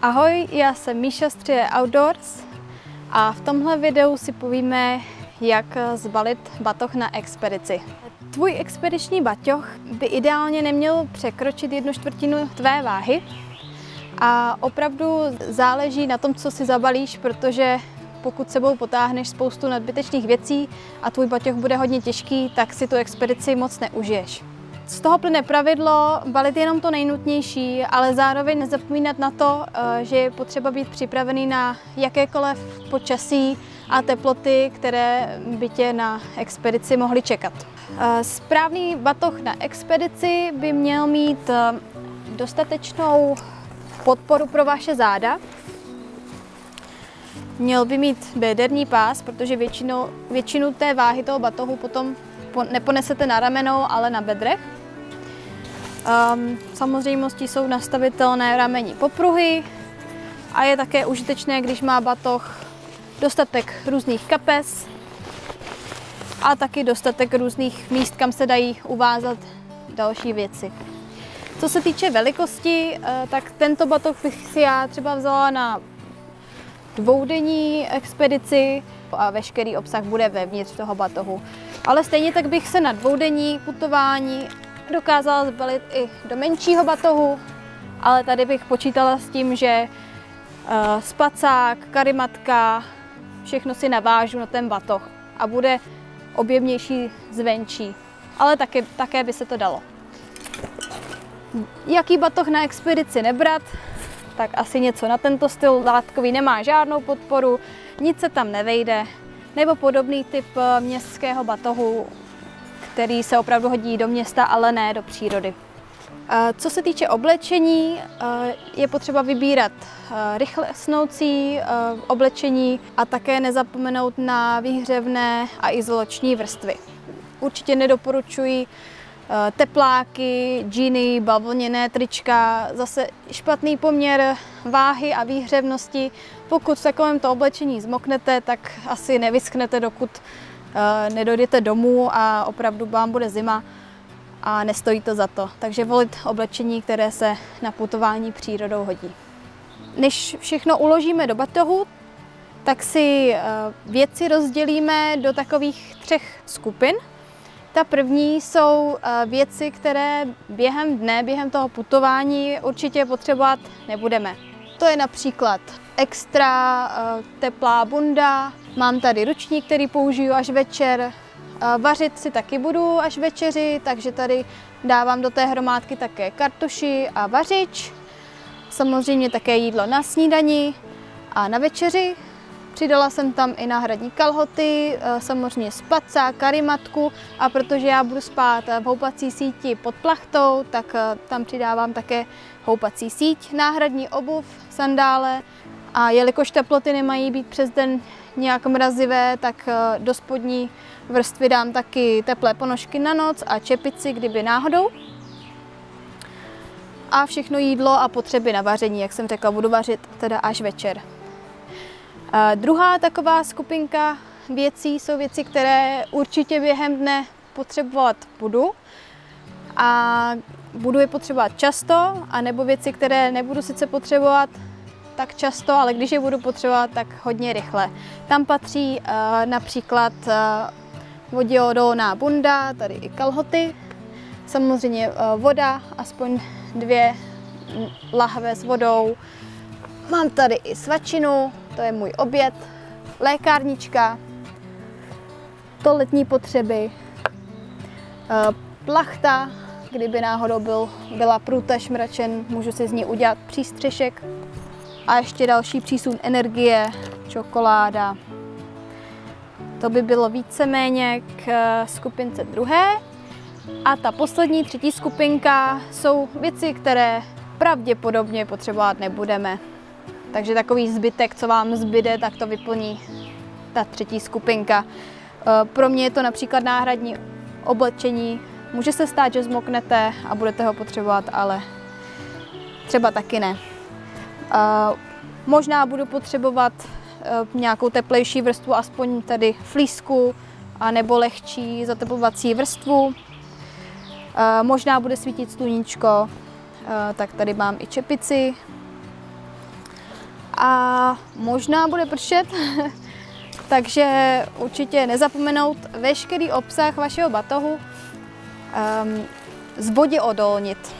Ahoj, já jsem Míša z 3D Outdoors a v tomhle videu si povíme, jak zbalit batoh na expedici. Tvůj expediční batoh by ideálně neměl překročit 1/4 tvé váhy a opravdu záleží na tom, co si zabalíš, protože pokud sebou potáhneš spoustu nadbytečných věcí a tvůj batoh bude hodně těžký, tak si tu expedici moc neužiješ. Z toho plyne pravidlo balit jenom to nejnutnější, ale zároveň nezapomínat na to, že je potřeba být připravený na jakékoliv počasí a teploty, které by tě na expedici mohly čekat. Správný batoh na expedici by měl mít dostatečnou podporu pro vaše záda. Měl by mít bederní pás, protože většinu té váhy toho batohu potom neponesete na ramenou, ale na bedrech. Samozřejmostí jsou nastavitelné ramení popruhy a je také užitečné, když má batoh dostatek různých kapes a taky dostatek různých míst, kam se dají uvázat další věci. Co se týče velikosti, tak tento batoh bych si já třeba vzala na dvoudenní expedici a veškerý obsah bude vevnitř toho batohu. Ale stejně tak bych se na dvoudenní putování dokázala zbalit i do menšího batohu, ale tady bych počítala s tím, že spacák, karimatka, všechno si navážu na ten batoh a bude objemnější zvenčí, ale také by se to dalo. Jaký batoh na expedici nebrat? Tak asi něco na tento styl, látkový, nemá žádnou podporu, nic se tam nevejde, nebo podobný typ městského batohu, který se opravdu hodí do města, ale ne do přírody. Co se týče oblečení, je potřeba vybírat rychle snoucí oblečení a také nezapomenout na výhřevné a izolační vrstvy. Určitě nedoporučuji tepláky, džíny, bavlněné trička, zase špatný poměr váhy a výhřevnosti. Pokud v takovémto oblečení zmoknete, tak asi nevyschnete, dokud nedojdete domů a opravdu vám bude zima a nestojí to za to. Takže volit oblečení, které se na putování přírodou hodí. Než všechno uložíme do batohu, tak si věci rozdělíme do takových 3 skupin. Ta první jsou věci, které během dne, během toho putování určitě potřebovat nebudeme. To je například extra teplá bunda, mám tady ručník, který použiju až večer, vařit si taky budu až večeři, takže tady dávám do té hromádky také kartuši a vařič, samozřejmě také jídlo na snídani a na večeři. Přidala jsem tam i náhradní kalhoty, samozřejmě spacák, karimatku a protože já budu spát v houpací síti pod plachtou, tak tam přidávám také houpací síť, náhradní obuv, sandále a jelikož teploty nemají být přes den nějak mrazivé, tak do spodní vrstvy dám taky teplé ponožky na noc a čepici, kdyby náhodou. A všechno jídlo a potřeby na vaření, jak jsem řekla, budu vařit teda až večer. Druhá taková skupinka věcí jsou věci, které určitě během dne potřebovat budu a budu je potřebovat často, anebo věci, které nebudu sice potřebovat tak často, ale když je budu potřebovat, tak hodně rychle. Tam patří například voděodolná bunda, tady i kalhoty, samozřejmě voda, aspoň 2 lahve s vodou. Mám tady i svačinu, to je můj oběd, lékárnička, toaletní potřeby, plachta, kdyby náhodou byla průtaž mračen, můžu si z ní udělat přístřešek. A ještě další přísun energie, čokoláda. To by bylo víceméně k skupince druhé. A ta poslední, 3. skupinka jsou věci, které pravděpodobně potřebovat nebudeme. Takže takový zbytek, co vám zbyde, tak to vyplní ta 3. skupinka. Pro mě je to například náhradní oblečení. Může se stát, že zmoknete a budete ho potřebovat, ale třeba taky ne. Možná budu potřebovat nějakou teplejší vrstvu, aspoň tady flísku, nebo lehčí zateplovací vrstvu. Možná bude svítit sluníčko, tak tady mám i čepici. a možná bude pršet, takže určitě nezapomenout veškerý obsah vašeho batohu z vodě odolnit.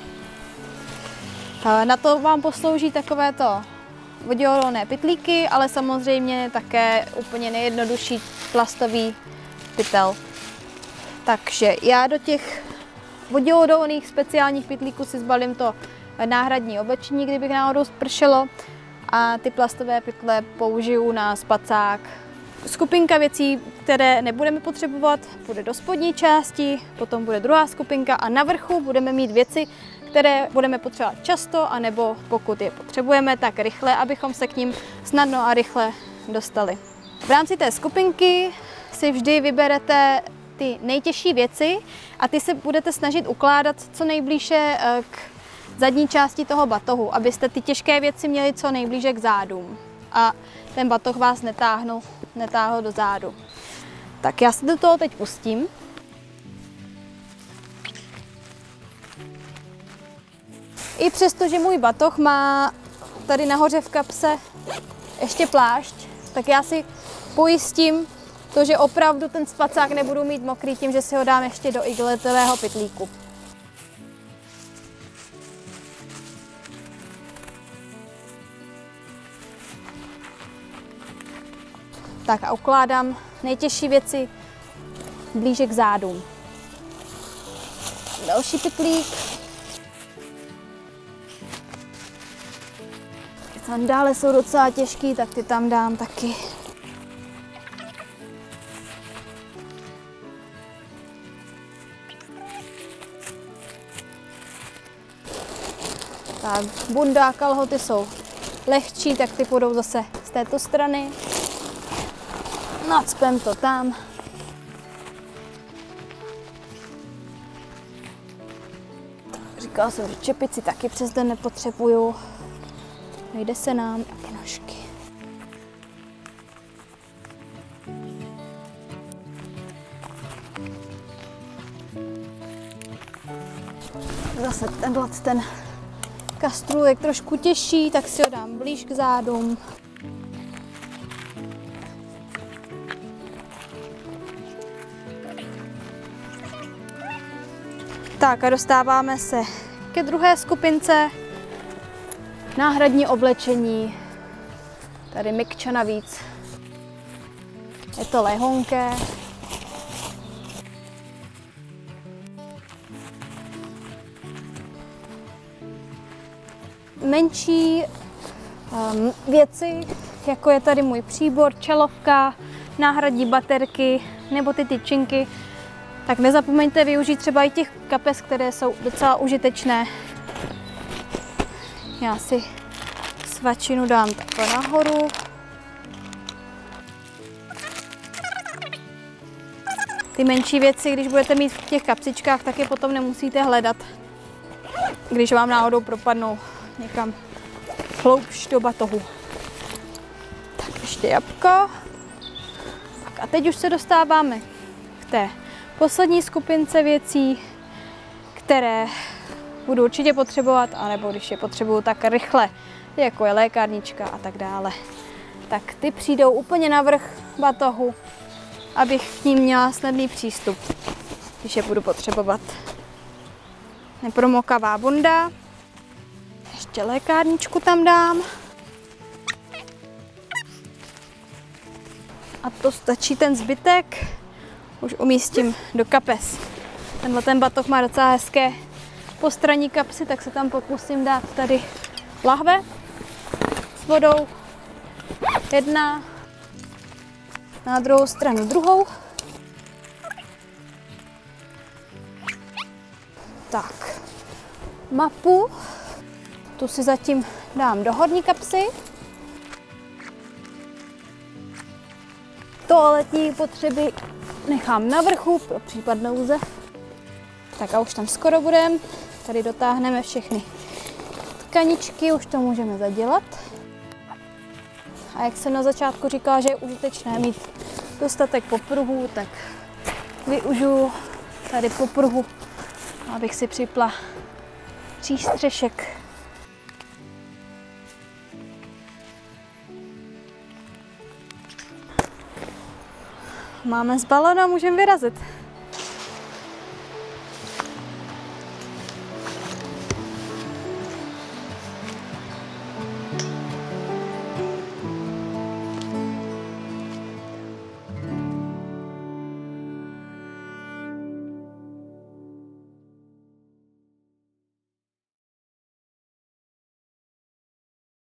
Na to vám poslouží takovéto voděodolné pytlíky, ale samozřejmě také úplně nejjednodušší plastový pytel. Takže já do těch voděodolných speciálních pytlíků si zbalím to náhradní oblečení, kdyby náhodou spršelo, a ty plastové pytle použiju na spacák. Skupinka věcí, které nebudeme potřebovat, bude do spodní části, potom bude druhá skupinka a na vrchu budeme mít věci, které budeme potřebovat často, anebo pokud je potřebujeme, tak rychle, abychom se k ním snadno a rychle dostali. V rámci té skupinky si vždy vyberete ty nejtěžší věci a ty se budete snažit ukládat co nejblíže k zadní části toho batohu, abyste ty těžké věci měli co nejblíže k zádům a ten batoh vás netáhl do zádu. Tak já se do toho teď pustím. I přesto, že můj batoh má tady nahoře v kapse ještě plášť, tak já si pojistím to, že opravdu ten spacák nebudu mít mokrý tím, že si ho dám ještě do igelitového pytlíku. Tak a ukládám nejtěžší věci blíže k zádům. Další pytlík. Sandále jsou docela těžký, tak ty tam dám taky. Tak, bunda a kalhoty jsou lehčí, tak ty půjdou zase z této strany. Nacpem to tam. Říkala jsem, že čepici taky přes den nepotřebuju. Nejde se nám i ponožky. Zase ten kastrůl je trošku těžší, tak si ho dám blíž k zádům. Tak a dostáváme se ke druhé skupince. Náhradní oblečení. Tady mikča navíc. Je to lehonké. Menší věci, jako je tady můj příbor, čelovka, náhradní baterky nebo ty tyčinky, tak nezapomeňte využít třeba i těch kapes, které jsou docela užitečné. Já si svačinu dám takhle nahoru. Ty menší věci, když budete mít v těch kapsičkách, tak je potom nemusíte hledat, když vám náhodou propadnou někam hloubš do batohu. Tak ještě jabko. Tak a teď už se dostáváme k té poslední skupince věcí, které budu určitě potřebovat, anebo když je potřebuju tak rychle, jako je lékárnička a tak dále. Tak ty přijdou úplně na vrch batohu, abych k ním měla snadný přístup, když je budu potřebovat. Nepromokavá bunda, ještě lékárničku tam dám. A to stačí, ten zbytek už umístím do kapes. Tenhle ten batoh má docela hezké postranní kapsy, tak se tam pokusím dát tady lahve s vodou. Jedna, na druhou stranu druhou. Tak, mapu, tu si zatím dám do horní kapsy. Toaletní potřeby nechám na vrchu pro případ nouze. Tak a už tam skoro budeme. Tady dotáhneme všechny tkaničky, už to můžeme zadělat. A jak jsem na začátku říkala, že je užitečné mít dostatek popruhů, tak využiju tady popruhu, abych si připla přístřešek. máme z balonu a můžeme vyrazit.